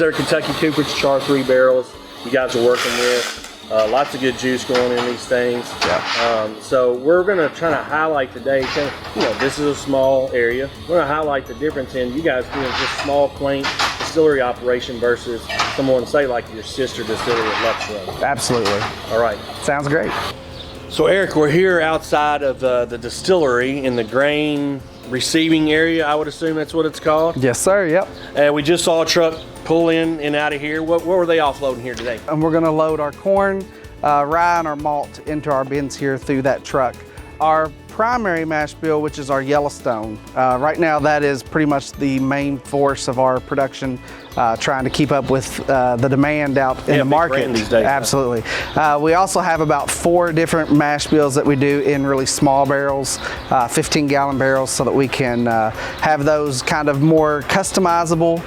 these are Kentucky Cooperage Char 3 barrels you guys are working with. Lots of good juice going in these things. Yeah. So we're going to try to highlight today, this is a small area. We're going to highlight the difference in you guys doing just small, plain distillery operation versus someone, say, like your sister distillery at Luxor. Absolutely. All right. Sounds great. So Eric, we're here outside of the distillery in the grain receiving area. I would assume that's what it's called. Yes, sir. Yep. And we just saw a truck pull in and out of here. What were they offloading here today? And we're going to load our corn, rye, and our malt into our bins here through that truck. Our primary mash bill, which is our Yellowstone. Right now, that is pretty much the main force of our production, trying to keep up with the demand out in the market these days. Absolutely. We also have about 4 different mash bills that we do in really small barrels, 15-gallon barrels, so that we can have those kind of more customizable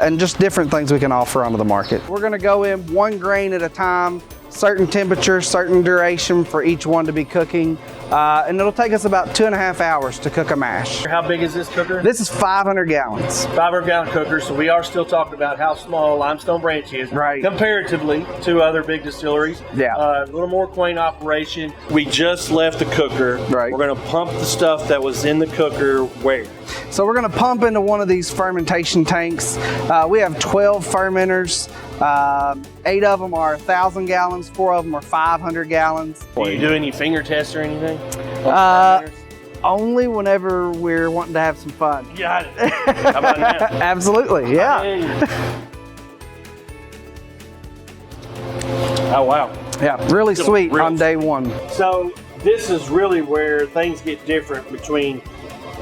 and just different things we can offer onto the market. We're going to go in 1 grain at a time, certain temperature, certain duration for each one to be cooking. And it'll take us about 2.5 hours to cook a mash. How big is this cooker? This is 500 gallons. 500-gallon cooker, so we are still talking about how small Limestone Branch is, right, comparatively to other big distilleries. Yeah. A little more quaint operation. We just left the cooker. Right. We're going to pump the stuff that was in the cooker where? So we're going to pump into one of these fermentation tanks. We have 12 fermenters. 8 of them are 1,000 gallons, 4 of them are 500 gallons. Do you do any finger tests or anything? Only whenever we're wanting to have some fun. Got it. How about that? Absolutely, yeah. Oh, wow. Yeah, really sweet real on day one. So this is really where things get different between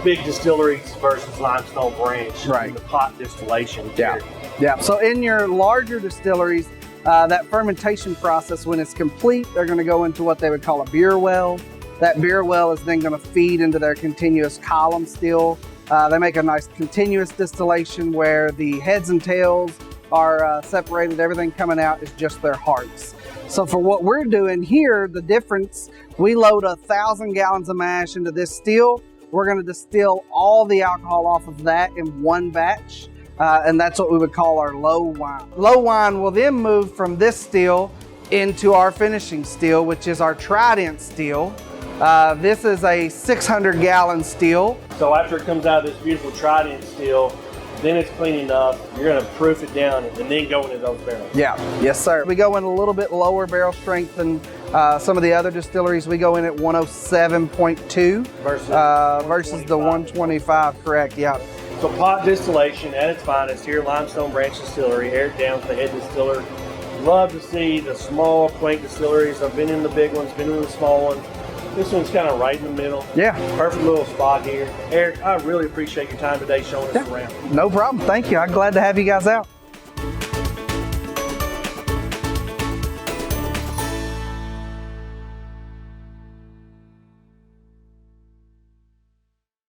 big distilleries versus Limestone Branch. Right. And the pot distillation. Yeah. Yeah. So in your larger distilleries, that fermentation process, when it's complete, they're going to go into what they would call a beer well. That beer well is then going to feed into their continuous column still. They make a nice continuous distillation where the heads and tails are separated. Everything coming out is just their hearts. So for what we're doing here, the difference, we load 1,000 gallons of mash into this still. We're going to distill all the alcohol off of that in one batch. And that's what we would call our low wine. Low wine will then move from this still into our finishing still, which is our Trident still. This is a 600-gallon still. So after it comes out of this beautiful Trident still, then it's clean enough, you're going to proof it down and then go into those barrels. Yeah, yes sir. We go in a little bit lower barrel strength than some of the other distilleries. We go in at 107.2 versus the 125, correct, yeah. So pot distillation at its finest here at Limestone Branch Distillery. Eric Downs, the head distiller. Love to see the small, quaint distilleries. I've been in the big ones, been in the small ones. This one's kind of right in the middle. Yeah. Perfect little spot here. Eric, I really appreciate your time today showing us around. No problem. Thank you. I'm glad to have you guys out.